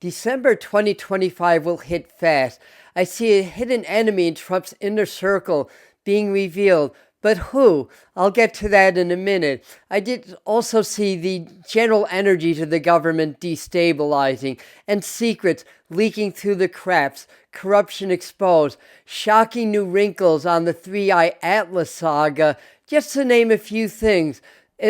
December 2025 will hit fast. I see a hidden enemy in Trump's inner circle being revealed. But who? I'll get to that in a minute. I did also see the general energies of the government destabilizing and secrets leaking through the cracks, corruption exposed, shocking new wrinkles on the Three-Eye Atlas saga, just to name a few things.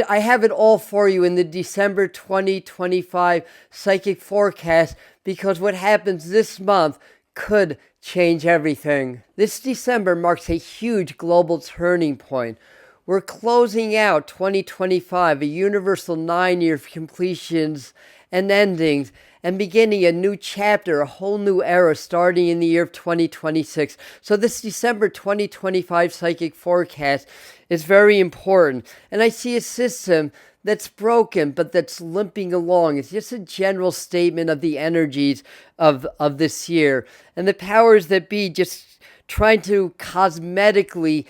I have it all for you in the December 2025 psychic forecast because what happens this month could change everything. This December marks a huge global turning point. We're closing out 2025, a universal 9-year completions and endings, and beginning a new chapter, a whole new era starting in the year of 2026. So this December 2025 psychic forecast is very important. And I see a system that's broken, but that's limping along. It's just a general statement of the energies of this year. And the powers that be just trying to cosmetically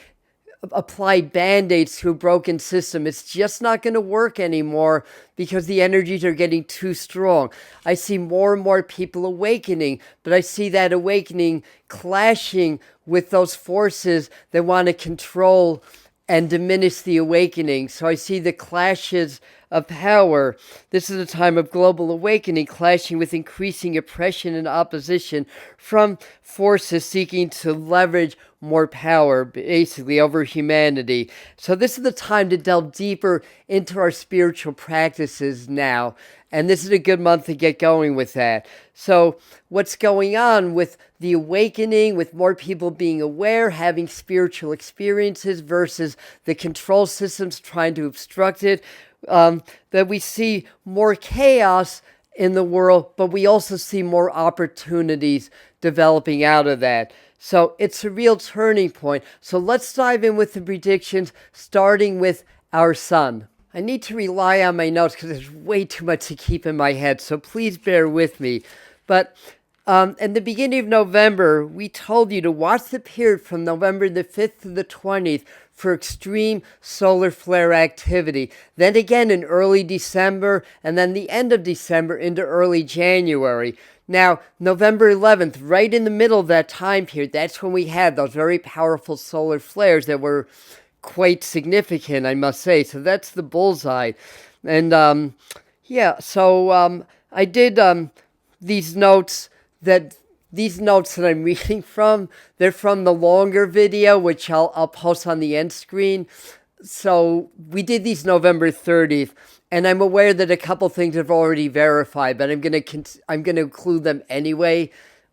apply band-aids to a broken system. It's just not going to work anymore because the energies are getting too strong. I see more and more people awakening, but I see that awakening clashing with those forces that want to control and diminish the awakening. So I see the clashes of power. This is a time of global awakening, clashing with increasing oppression and opposition from forces seeking to leverage more power, basically, over humanity. So this is the time to delve deeper into our spiritual practices now. And this is a good month to get going with that. So what's going on with the awakening, with more people being aware, having spiritual experiences versus the control systems trying to obstruct it, that we see more chaos in the world, but we also see more opportunities developing out of that. So it's a real turning point. So let's dive in with the predictions, starting with our sun. I need to rely on my notes because there's way too much to keep in my head, so please bear with me. But in the beginning of November, we told you to watch the period from November the 5th to the 20th for extreme solar flare activity. Then again in early December, and then the end of December into early January. Now, November 11th, right in the middle of that time period, that's when we had those very powerful solar flares that were quite significant, I must say. So that's the bullseye. And I did these notes that I'm reading from. They're from the longer video, which I'll post on the end screen. So we did these November 30th, and I'm aware that a couple things have already verified, but I'm gonna include them anyway.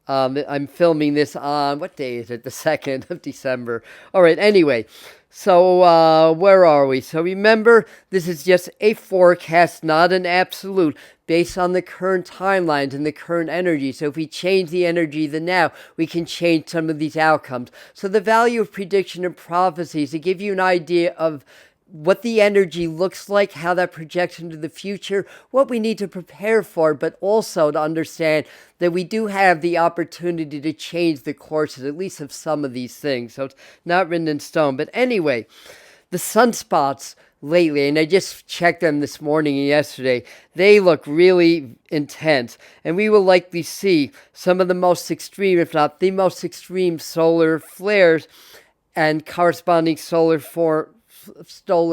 I'm filming this on, what day is it? The 2nd of December. All right, anyway. So where are we? So remember, this is just a forecast, not an absolute, based on the current timelines and the current energy. So if we change the energy the now, we can change some of these outcomes. So the value of prediction and prophecy is to give you an idea of what the energy looks like, how that projects into the future, what we need to prepare for, but also to understand that we do have the opportunity to change the courses, at least of some of these things. So it's not written in stone. But anyway, the sunspots lately, and I just checked them this morning and yesterday, they look really intense. And we will likely see some of the most extreme, if not the most extreme solar flares and corresponding solar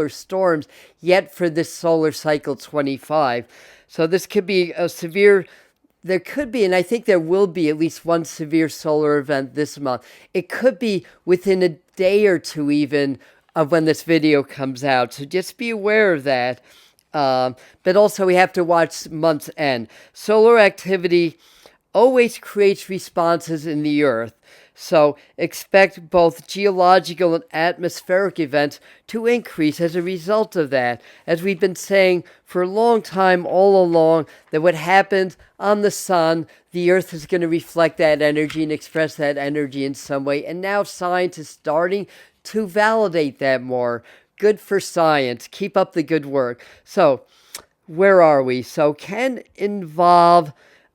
storms yet for this solar cycle 25. So this could be a severe, there could be, and I think there will be at least one severe solar event this month. It could be within a day or two even of when this video comes out. So just be aware of that. But also we have to watch month's end. Solar activity always creates responses in the Earth. So expect both geological and atmospheric events to increase as a result of that. As we've been saying for a long time all along, that what happens on the sun, the Earth is going to reflect that energy and express that energy in some way. And now science is starting to validate that more. Good for science. Keep up the good work. So where are we? So can involve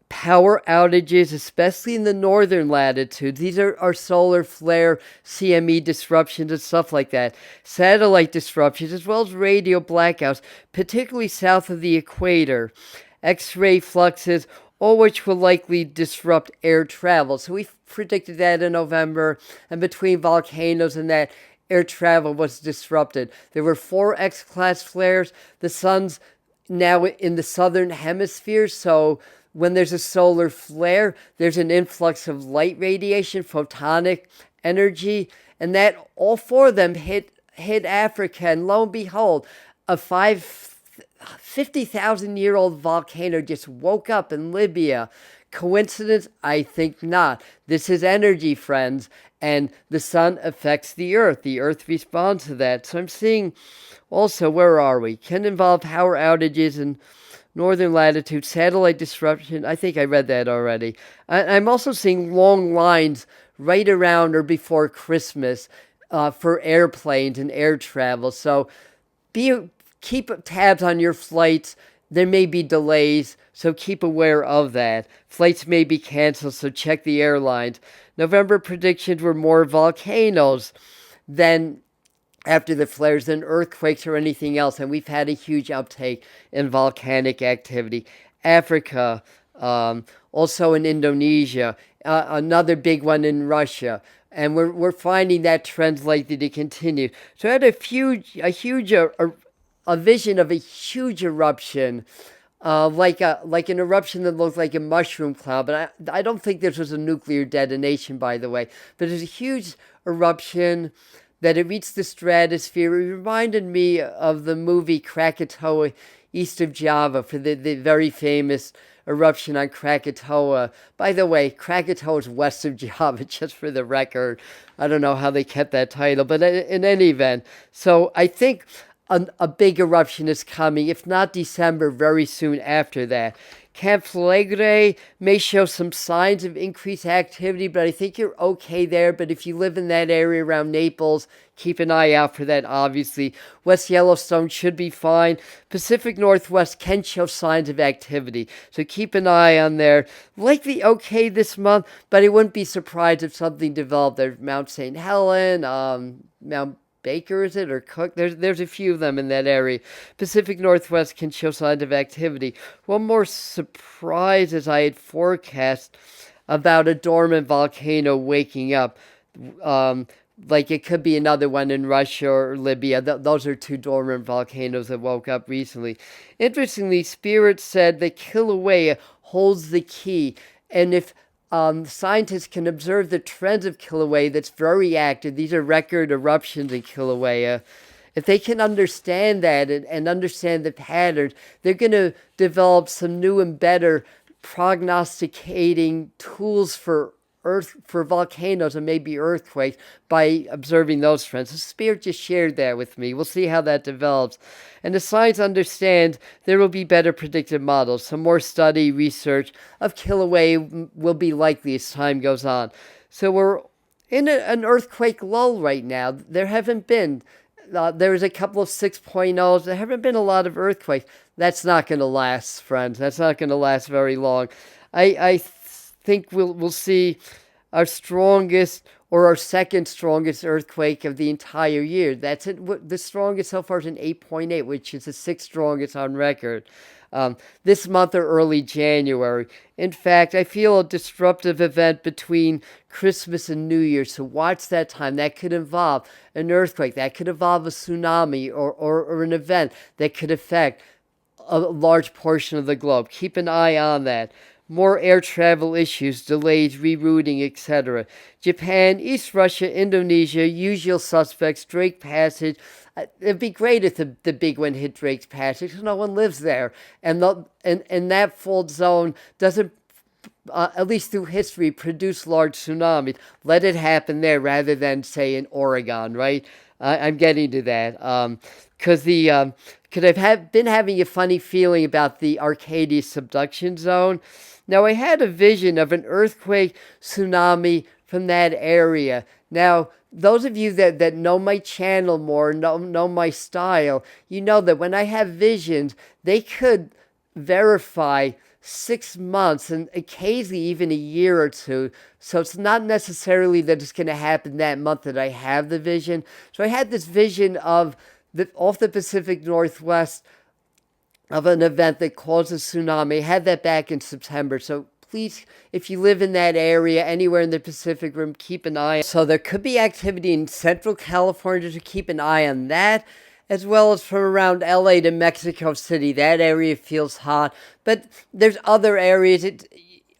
power outages, especially in the northern latitudes. These are our solar flare, CME disruptions and stuff like that. Satellite disruptions, as well as radio blackouts, particularly south of the equator. X-ray fluxes, all which will likely disrupt air travel. So we predicted that in November, and between volcanoes and that, air travel was disrupted. There were 4 X-class flares. The sun's now in the southern hemisphere, so when there's a solar flare, there's an influx of light radiation, photonic energy, and that all 4 of them hit Africa, and lo and behold, a 50,000-year-old volcano just woke up in Libya. Coincidence? I think not. This is energy, friends, and the sun affects the earth. The earth responds to that. So I'm seeing also, where are we? Can involve power outages in northern latitude, satellite disruption. I think I read that already. I'm also seeing long lines right around or before Christmas for airplanes and air travel. So keep tabs on your flights. There may be delays, so keep aware of that. Flights may be canceled, so check the airlines. November predictions were more volcanoes than after the flares than earthquakes or anything else, and we've had a huge uptake in volcanic activity. Africa, also in Indonesia, another big one in Russia, and we're finding that trend's likely to continue. So I had a vision of a huge eruption, like an eruption that looked like a mushroom cloud. But I don't think this was a nuclear detonation, by the way. But it was a huge eruption that it reached the stratosphere. It reminded me of the movie Krakatoa, East of Java, for the very famous eruption on Krakatoa. By the way, Krakatoa is west of Java, just for the record. I don't know how they kept that title, but in any event. So I think a big eruption is coming, if not December, very soon after that. Camp Flegrei may show some signs of increased activity, but I think you're okay there. But if you live in that area around Naples, keep an eye out for that, obviously. West Yellowstone should be fine. Pacific Northwest can show signs of activity, so keep an eye on there. Likely okay this month, but I wouldn't be surprised if something developed. There's Mount St. Helen, Mount Baker, is it, or Cook? There's a few of them in that area. Pacific Northwest can show signs of activity. One more surprise, as I had forecast, about a dormant volcano waking up. Like it could be another one in Russia or Libya. Those are 2 dormant volcanoes that woke up recently. Interestingly, Spirit said that Kilauea holds the key, and if scientists can observe the trends of Kilauea that's very active. These are record eruptions in Kilauea. If they can understand that and understand the patterns, they're going to develop some new and better prognosticating tools for volcanoes and maybe earthquakes by observing those trends. The Spirit just shared that with me. We'll see how that develops. And the science understands there will be better predictive models. Some more study, research of Kilauea will be likely as time goes on. So we're in an earthquake lull right now. There haven't been. There was a couple of 6.0s. There haven't been a lot of earthquakes. That's not going to last, friends. That's not going to last very long. I think we'll see our strongest or our second strongest earthquake of the entire year. That's it. The strongest so far is an 8.8, which is the 6th strongest on record. This month or early January. In fact, I feel a disruptive event between Christmas and New Year, so watch that time. That could involve an earthquake. That could involve a tsunami or an event that could affect a large portion of the globe. Keep an eye on that. More air travel issues, delays, rerouting, etc. Japan, East Russia, Indonesia, usual suspects, Drake Passage. It'd be great if the big one hit Drake's Passage, because no one lives there. And that fault zone doesn't, at least through history, produce large tsunamis. Let it happen there rather than, say, in Oregon, right? I'm getting to that. Because I've been having a funny feeling about the Arcadia subduction zone. Now, I had a vision of an earthquake tsunami from that area. Now, those of you that know my channel more, know my style, you know that when I have visions, they could verify 6 months and occasionally even a year or 2. So it's not necessarily that it's going to happen that month that I have the vision. So I had this vision of off the Pacific Northwest, of an event that caused a tsunami. I had that back in September. So please, if you live in that area, anywhere in the Pacific Rim, keep an eye. So there could be activity in Central California, to keep an eye on that, as well as from around LA to Mexico City. That area feels hot, but there's other areas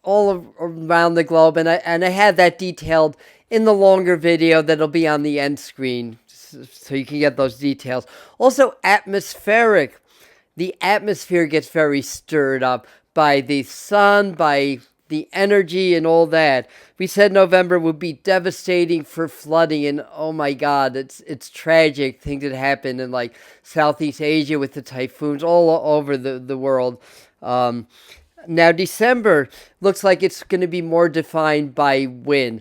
all around the globe, and I had that detailed in the longer video that'll be on the end screen, so you can get those details. Also, atmospheric. The atmosphere gets very stirred up by the sun, by the energy and all that. We said November would be devastating for flooding, and oh my God, it's tragic things that happen in like Southeast Asia with the typhoons all over the world. Now, December looks like it's going to be more defined by wind.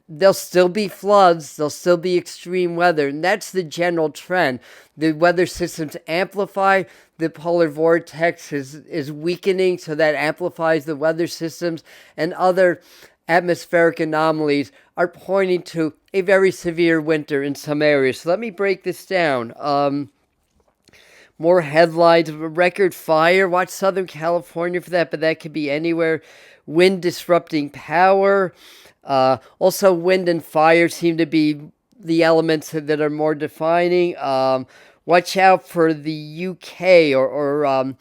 There'll still be floods, there'll still be extreme weather, and that's the general trend. The weather systems amplify, the polar vortex is weakening, so that amplifies the weather systems, and other atmospheric anomalies are pointing to a very severe winter in some areas. So let me break this down. More headlines of a record fire. Watch Southern California for that, but that could be anywhere. Wind disrupting power. Also, wind and fire seem to be the elements that are more defining. Watch out for the UK or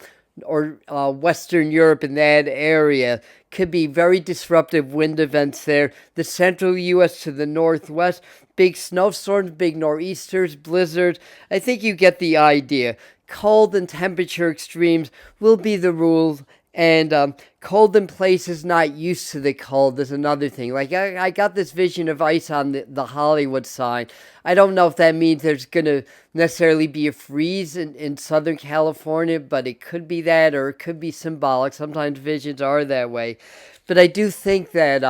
Western Europe in that area. Could be very disruptive wind events there. The central U.S. to the northwest. Big snowstorms, big nor'easters, blizzards. I think you get the idea. Cold and temperature extremes will be the rule, and cold in places not used to the cold is another thing. Like I got this vision of ice on the Hollywood sign. I don't know if that means there's going to necessarily be a freeze in Southern California, but it could be that, or it could be symbolic. Sometimes visions are that way. But I do think that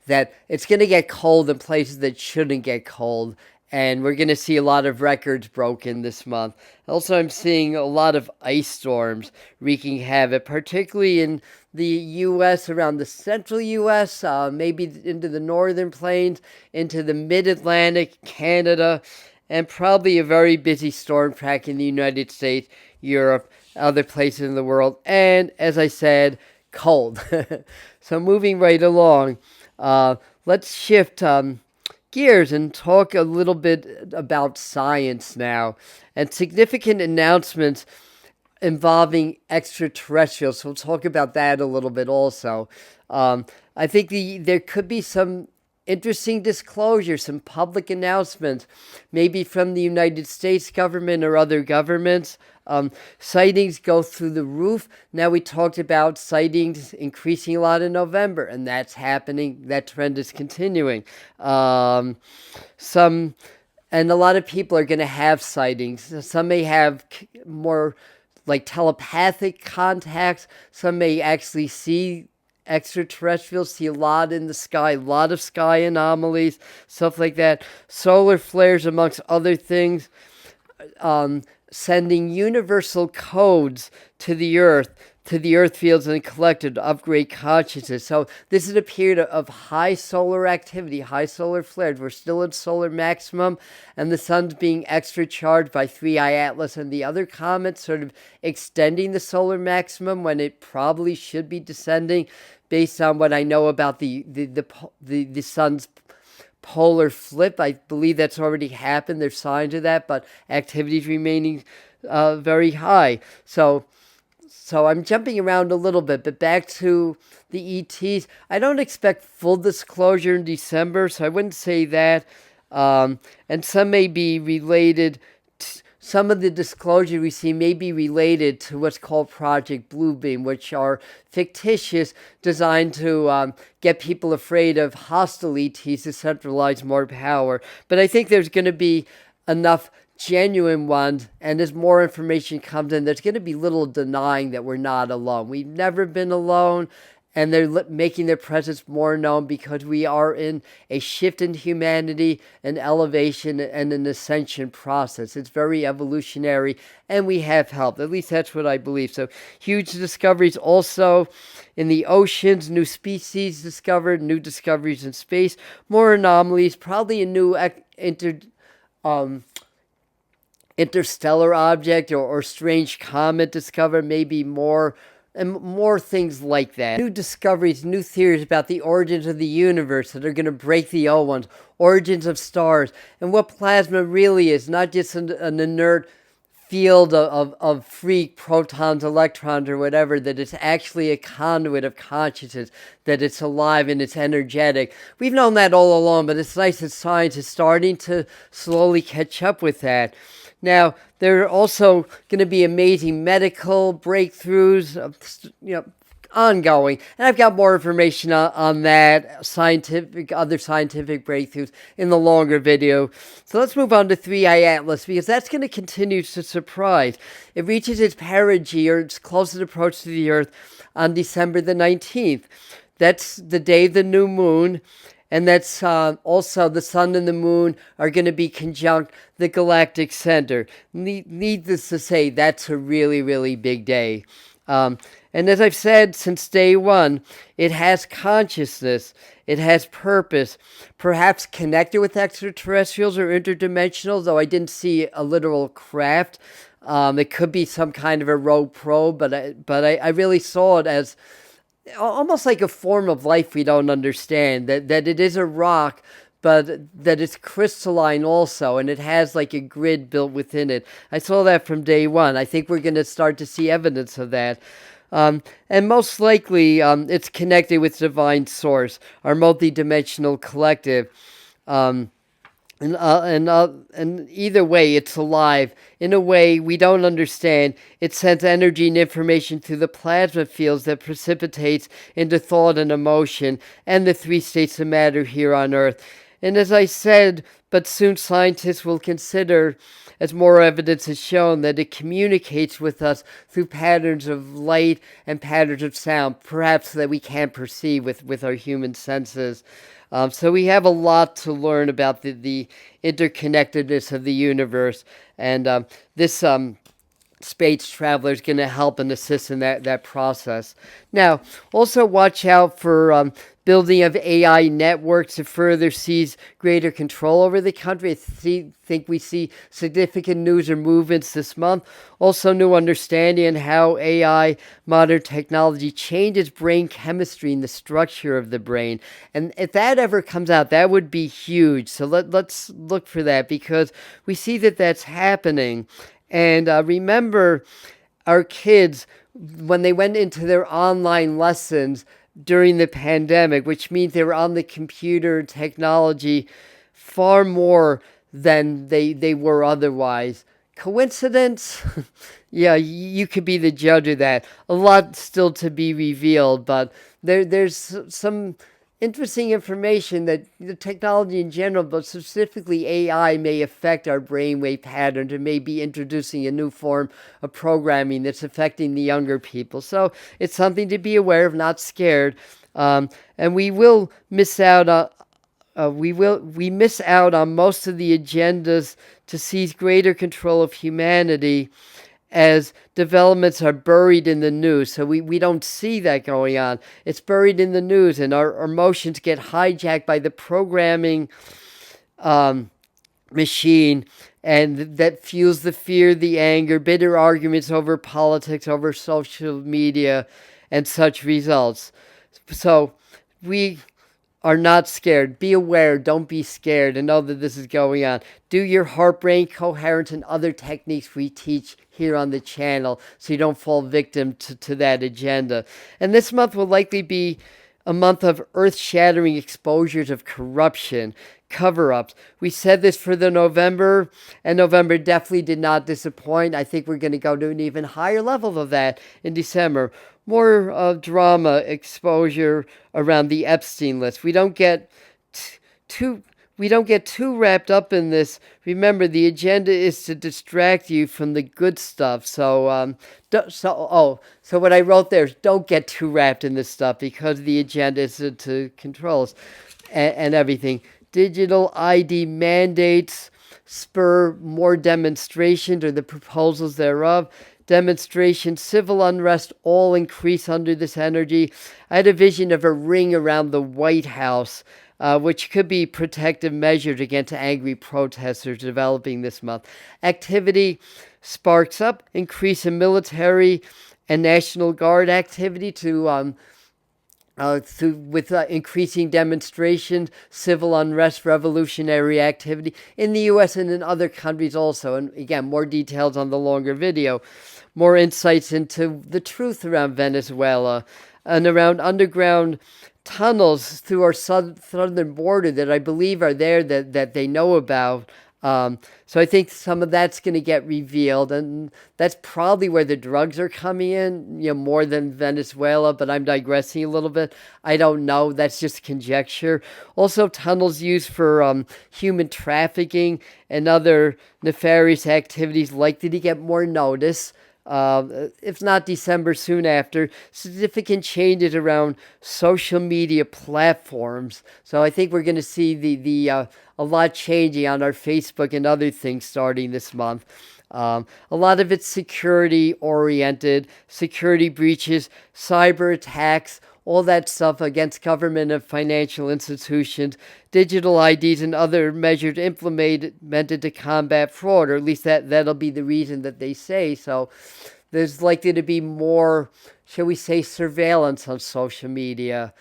that it's going to get cold in places that shouldn't get cold. And we're going to see a lot of records broken this month. Also, I'm seeing a lot of ice storms wreaking havoc, particularly in the U.S., around the central U.S., maybe into the northern plains, into the mid-Atlantic, Canada, and probably a very busy storm track in the United States, Europe, other places in the world. And, as I said, cold. So moving right along, let's shift gears and talk a little bit about science now and significant announcements involving extraterrestrials. So we'll talk about that a little bit also. I think there could be some interesting disclosures, some public announcements, maybe from the United States government or other governments. Sightings go through the roof. Now, we talked about sightings increasing a lot in November, and that's happening. That trend is continuing. And a lot of people are going to have sightings. Some may have more like telepathic contacts. Some may actually see extraterrestrials, see a lot in the sky, a lot of sky anomalies, stuff like that. Solar flares, amongst other things. Sending universal codes to the earth fields and collected to upgrade consciousness. So this is a period of high solar activity, high solar flares. We're still at solar maximum, and the sun's being extra charged by 3i Atlas and the other comets, sort of extending the solar maximum when it probably should be descending, based on what I know about the sun's polar flip. I believe that's already happened. There's signs of that, but activity is remaining very high. So I'm jumping around a little bit, but back to the ETs. I don't expect full disclosure in December, so I wouldn't say that. And some may be related. Some of the disclosure we see may be related to what's called Project Bluebeam, which are fictitious, designed to get people afraid of hostile ETs to centralize more power. But I think there's going to be enough genuine ones, and as more information comes in, there's going to be little denying that we're not alone. We've never been alone, and they're making their presence more known because we are in a shift in humanity, an elevation, and an ascension process. It's very evolutionary, and we have help. At least that's what I believe. So huge discoveries also in the oceans, new species discovered, new discoveries in space, more anomalies, probably a new interstellar object or strange comet discovered, maybe more and more things like that. New discoveries, new theories about the origins of the universe that are going to break the old ones, origins of stars, and what plasma really is, not just an inert field of free protons, electrons, or whatever, that it's actually a conduit of consciousness, that it's alive and it's energetic. We've known that all along, but it's nice that science is starting to slowly catch up with that. Now, there are also going to be amazing medical breakthroughs, ongoing. And I've got more information on that, other scientific breakthroughs in the longer video. So let's move on to 3i Atlas, because that's going to continue to surprise. It reaches its perigee, or its closest approach to the Earth, on December the 19th. That's the day of the new moon. And that's also the sun and the moon are going to be conjunct the galactic center. Needless to say, that's a really, really big day. And as I've said since day one, it has consciousness, it has purpose, perhaps connected with extraterrestrials or interdimensional, though I didn't see a literal craft. It could be some kind of a rogue probe, but I really saw it as almost like a form of life we don't understand, that it is a rock, but that it's crystalline also, and it has like a grid built within it. I saw that from day one. I think we're going to start to see evidence of that. And most likely it's connected with divine source, our multidimensional collective. And either way, it's alive. In a way we don't understand. It sends energy and information through the plasma fields that precipitates into thought and emotion, and the three states of matter here on Earth. And as I said, but soon scientists will consider, as more evidence has shown, that it communicates with us through patterns of light and patterns of sound, perhaps that we can't perceive with our human senses. So we have a lot to learn about the interconnectedness of the universe, and this space traveler is going to help and assist in that process. Now, also watch out for building of AI networks to further seize greater control over the country. I think we see significant news or movements this month. Also, new understanding on how AI, modern technology, changes brain chemistry and the structure of the brain. And if that ever comes out, that would be huge. So let's look for that, because we see that that's happening. And remember, our kids, when they went into their online lessons during the pandemic, which means they were on the computer technology far more than they were otherwise. Coincidence? Yeah, you could be the judge of that. A lot still to be revealed, but there's some interesting information that the technology in general, but specifically AI, may affect our brainwave patterns and may be introducing a new form of programming that's affecting the younger people. So it's something to be aware of, not scared. And we will miss out on we miss out on most of the agendas to seize greater control of humanity, as developments are buried in the news. So we don't see that going on. It's buried in the news, and our emotions get hijacked by the programming machine, and that fuels the fear, the anger, bitter arguments over politics, over social media, and such results. So we are not scared. Be aware, don't be scared, and know that this is going on. Do your heart-brain coherence and other techniques we teach here on the channel, so you don't fall victim to that agenda. And this month will likely be a month of earth-shattering exposures of corruption, cover-ups. We said this for the November, and November definitely did not disappoint. I think we're going to go to an even higher level of that in December. More drama, exposure around the Epstein list. We don't get too wrapped up in this. Remember, the agenda is to distract you from the good stuff. So what I wrote there is, don't get too wrapped in this stuff, because the agenda is to control us and everything. Digital ID mandates spur more demonstrations, or the proposals thereof. demonstration, civil unrest all increase under this energy. I had a vision of a ring around the White House, which could be protective measures against angry protesters developing this month. Activity sparks up, increase in military and National Guard activity with increasing demonstrations, civil unrest, revolutionary activity in the U.S. and in other countries also. And again, more details on the longer video, more insights into the truth around Venezuela and around underground tunnels through our southern border that I believe are there that they know about. So I think some of that's going to get revealed, and that's probably where the drugs are coming in, more than Venezuela, but I'm digressing a little bit. I don't know. That's just conjecture. Also, tunnels used for human trafficking and other nefarious activities likely to get more notice. If not December, soon after. Significant changes around social media platforms. So I think we're going to see a lot changing on our Facebook and other things starting this month. A lot of it's security oriented, security breaches, cyber attacks, all that stuff against government and financial institutions, digital IDs and other measures implemented to combat fraud, or at least that'll be the reason that they say. So there's likely to be more, shall we say, surveillance on social media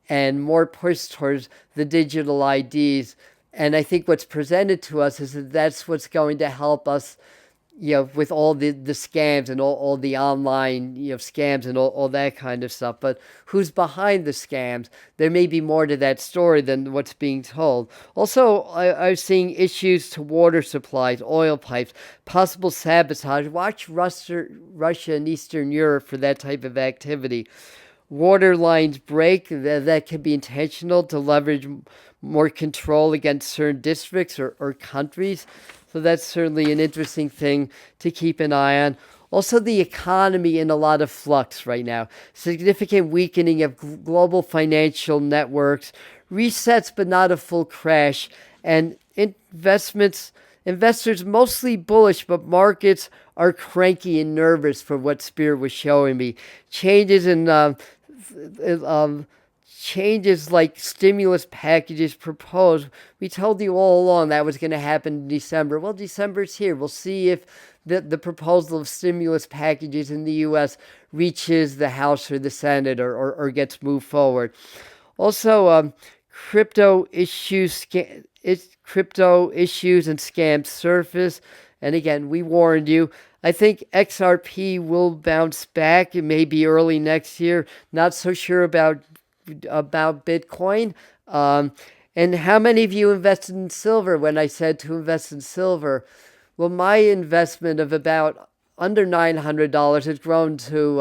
and more push towards the digital IDs. And I think what's presented to us is that that's what's going to help us, with all the scams and all the online, scams and all that kind of stuff. But who's behind the scams? There may be more to that story than what's being told. Also, I'm seeing issues to water supplies, oil pipes, possible sabotage. Watch Russia and Eastern Europe for that type of activity. Water lines break, that could be intentional to leverage more control against certain districts or countries. So that's certainly an interesting thing to keep an eye on. Also, the economy in a lot of flux right now. Significant weakening of global financial networks, resets but not a full crash, and investors mostly bullish, but markets are cranky and nervous for what Spirit was showing me. Changes like stimulus packages proposed. We told you all along that was going to happen in December. Well, December's here. We'll see if the proposal of stimulus packages in the U.S. reaches the House or the Senate or gets moved forward. Also, crypto issues and scams surface. And again, we warned you. I think XRP will bounce back. It may be early next year. Not so sure about Bitcoin. And how many of you invested in silver when I said to invest in silver? Well, my investment of about under $900 has grown to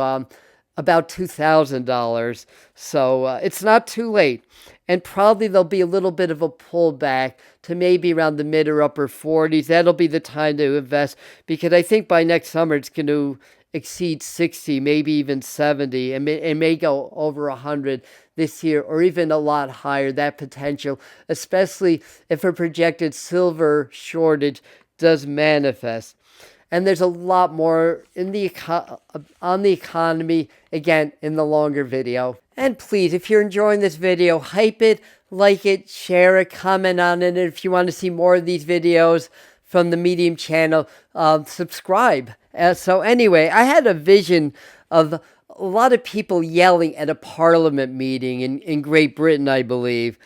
about $2,000. So it's not too late. And probably there'll be a little bit of a pullback to maybe around the mid or upper 40s. That'll be the time to invest, because I think by next summer it's going to exceed 60, maybe even 70, and it may go over 100 this year, or even a lot higher, that potential, especially if a projected silver shortage does manifest. And there's a lot more on the economy, again, in the longer video. And please, if you're enjoying this video, hype it, like it, share it, comment on it. And if you want to see more of these videos from the Medium channel, subscribe. So anyway, I had a vision of a lot of people yelling at a parliament meeting in Great Britain, I believe.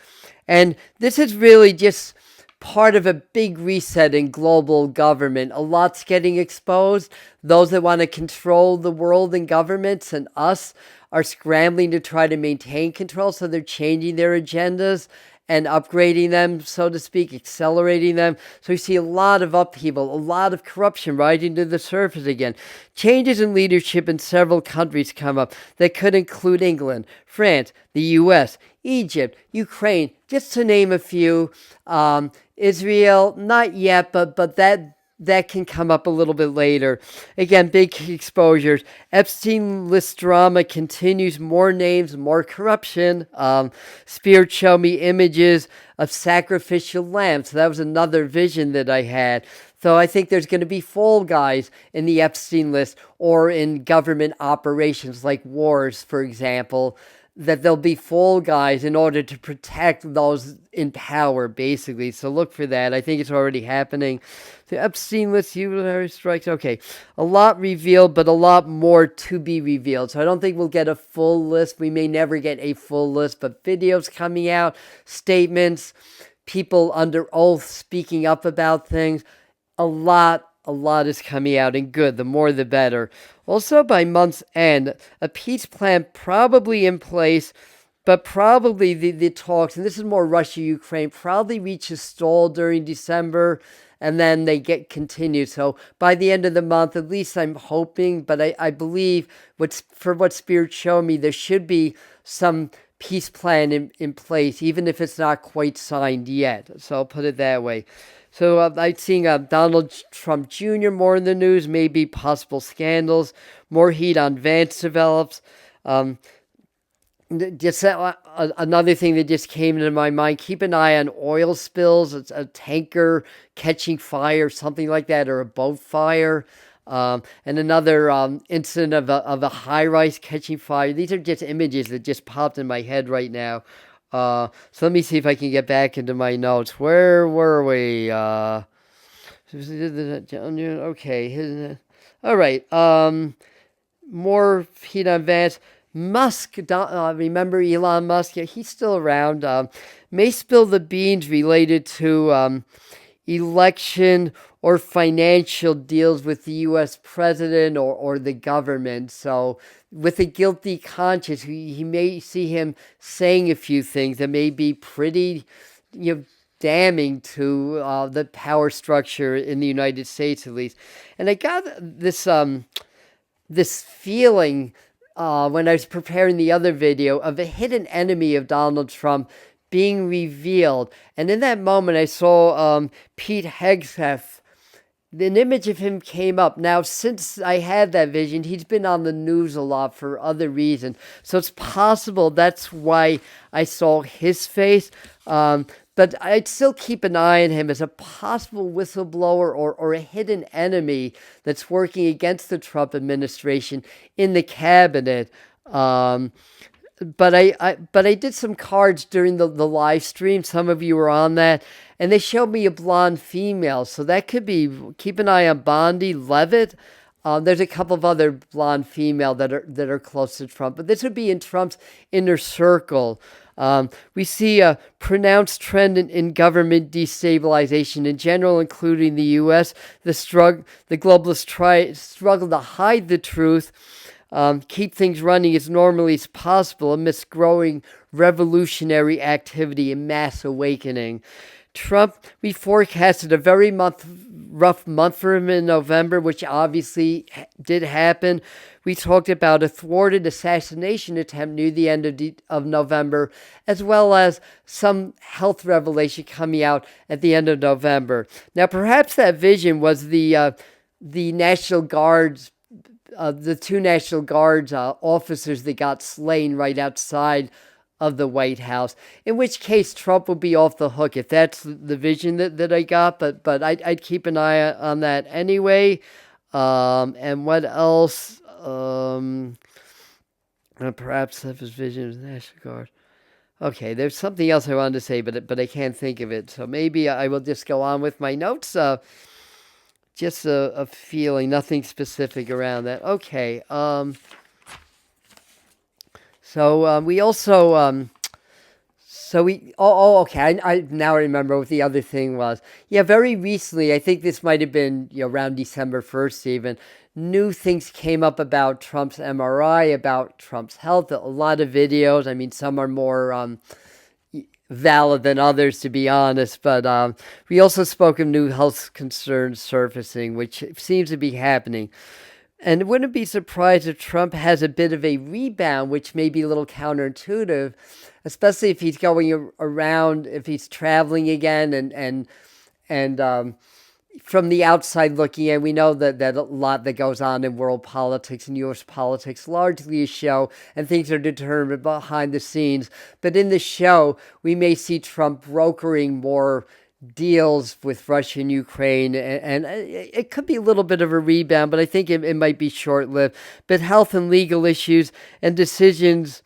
And this is really just part of a big reset in global government. A lot's getting exposed. Those that want to control the world and governments and us are scrambling to try to maintain control. So they're changing their agendas and upgrading them, so to speak, accelerating them. So we see a lot of upheaval, a lot of corruption rising to the surface again. Changes in leadership in several countries come up that could include England, France, the U.S., Egypt, Ukraine, just to name a few. Israel, not yet, but that can come up a little bit later. Again, big exposures. Epstein list drama continues. More names, more corruption. Spirit showed me images of sacrificial lambs. So that was another vision that I had. So I think there's going to be fall guys in the Epstein list or in government operations like wars, for example, that there'll be fall guys in order to protect those in power, basically. So look for that. I think it's already happening. The Epstein list, utilitarian strikes. Okay, a lot revealed, but a lot more to be revealed. So I don't think we'll get a full list. We may never get a full list, but videos coming out, statements, people under oath speaking up about things. A lot is coming out, and good. The more, the better. Also, by month's end, a peace plan probably in place, but probably the talks, and this is more Russia-Ukraine, probably reach a stall during December, and then they get continued. So by the end of the month, at least I'm hoping, but I believe for what Spirit showed me, there should be some peace plan in place, even if it's not quite signed yet. So I'll put it that way. So I'm seeing Donald Trump Jr. more in the news, maybe possible scandals, more heat on Vance develops. Just another thing that just came into my mind, keep an eye on oil spills. It's a tanker catching fire, something like that, or a boat fire. And another incident of a high-rise catching fire. These are just images that just popped in my head right now. So let me see if I can get back into my notes. Where were we? Okay. All right. More heat on Vance. Musk, remember Elon Musk? Yeah, he's still around. May spill the beans related to election or financial deals with the U.S. president or the government. So with a guilty conscience, he may see him saying a few things that may be pretty, damning to the power structure in the United States, at least. And I got this feeling when I was preparing the other video of a hidden enemy of Donald Trump being revealed. And in that moment, I saw Pete Hegseth. An image of him came up. Now, since I had that vision, he's been on the news a lot for other reasons. So it's possible that's why I saw his face. But I'd still keep an eye on him as a possible whistleblower or a hidden enemy that's working against the Trump administration in the cabinet. But I did some cards during the live stream. Some of you were on that, and they showed me a blonde female. So that could be, keep an eye on Bondi Levitt. There's a couple of other blonde female that are close to Trump, but this would be in Trump's inner circle. We see a pronounced trend in government destabilization in general, including the U.S. The globalists struggle to hide the truth, keep things running as normally as possible amidst growing revolutionary activity and mass awakening. Trump, we forecasted a very rough month for him in November, which obviously did happen. We talked about a thwarted assassination attempt near the end of November, as well as some health revelation coming out at the end of November. Now, perhaps that vision was the National Guards, the two National Guards officers that got slain right outside of the White House, in which case Trump will be off the hook if that's the vision that I got, but I'd keep an eye on that anyway. And what else? Perhaps if his vision is National Guard. Okay, there's something else I wanted to say, but I can't think of it. So maybe I will just go on with my notes. Just a feeling, nothing specific around that. Okay. So we also, okay. I now remember what the other thing was. Yeah, very recently, I think this might have been around December 1st even, new things came up about Trump's MRI, about Trump's health, a lot of videos. I mean, some are more valid than others, to be honest, but we also spoke of new health concerns surfacing, which seems to be happening. And it wouldn't be surprised if Trump has a bit of a rebound, which may be a little counterintuitive, especially if he's going around, if he's traveling again, and from the outside looking in, we know that a lot that goes on in world politics and U.S. politics largely is show, and things are determined behind the scenes. But in the show, we may see Trump brokering more deals with Russia and Ukraine, and it could be a little bit of a rebound, but I think it might be short-lived. But health and legal issues and decisions,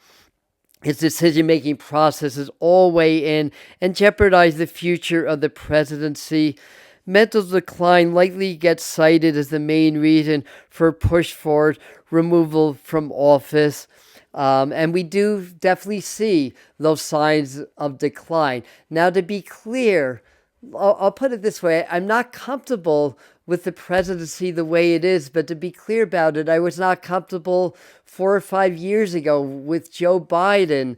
his decision-making processes all weigh in and jeopardize the future of the presidency. Mental decline likely gets cited as the main reason for push for removal from office. And we do definitely see those signs of decline. Now, to be clear, I'll put it this way. I'm not comfortable with the presidency the way it is, but to be clear about it, I was not comfortable 4 or 5 years ago with Joe Biden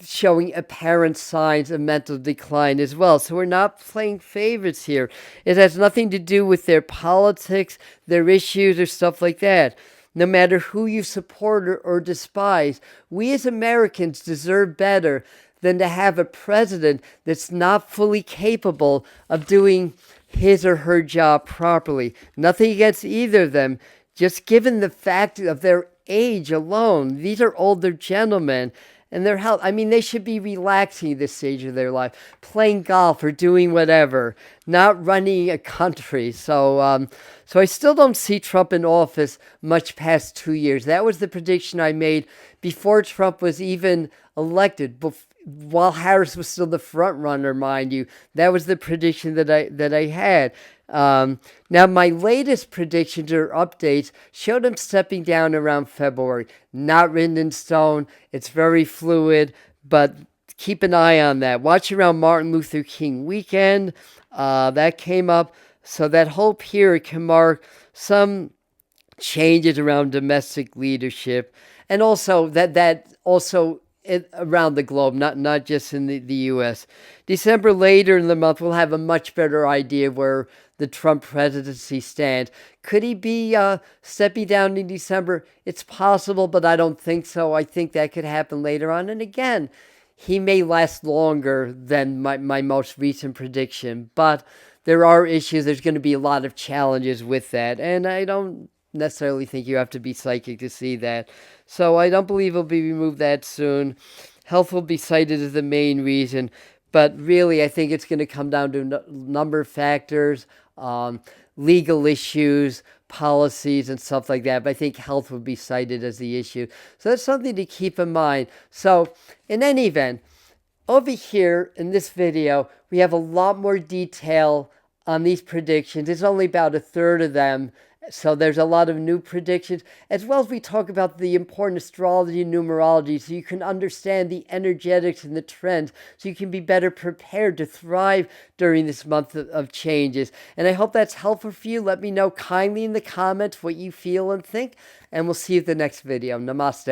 showing apparent signs of mental decline as well. So we're not playing favorites here. It has nothing to do with their politics, their issues, or stuff like that. No matter who you support or despise, we as Americans deserve better than to have a president that's not fully capable of doing his or her job properly. Nothing against either of them, just given the fact of their age alone. These are older gentlemen. And their health, I mean, they should be relaxing at this stage of their life, playing golf or doing whatever, not running a country. So I still don't see Trump in office much past 2 years. That was the prediction I made before Trump was even elected, while Harris was still the front runner, mind you. That was the prediction that I had. Now, my latest predictions or updates showed him stepping down around February. Not written in stone. It's very fluid, but keep an eye on that. Watch around Martin Luther King weekend. That came up. So that whole period can mark some changes around domestic leadership, and also that also around the globe, not just in the U.S. December, later in the month, we'll have a much better idea of where the Trump presidency stands. Could he be stepping down in December? It's possible, but I don't think so. I think that could happen later on. And again, he may last longer than my most recent prediction, but there are issues. There's going to be a lot of challenges with that, and I don't necessarily think you have to be psychic to see that. So I don't believe he'll be removed that soon. Health will be cited as the main reason, but really I think it's going to come down to a number of factors, legal issues, policies, and stuff like that. But I think health would be cited as the issue. So that's something to keep in mind. So in any event, over here in this video, we have a lot more detail on these predictions. It's only about a third of them. So there's a lot of new predictions, as well as we talk about the important astrology and numerology, so you can understand the energetics and the trends, so you can be better prepared to thrive during this month of changes. And I hope that's helpful for you. Let me know kindly in the comments what you feel and think, and we'll see you at the next video. Namaste.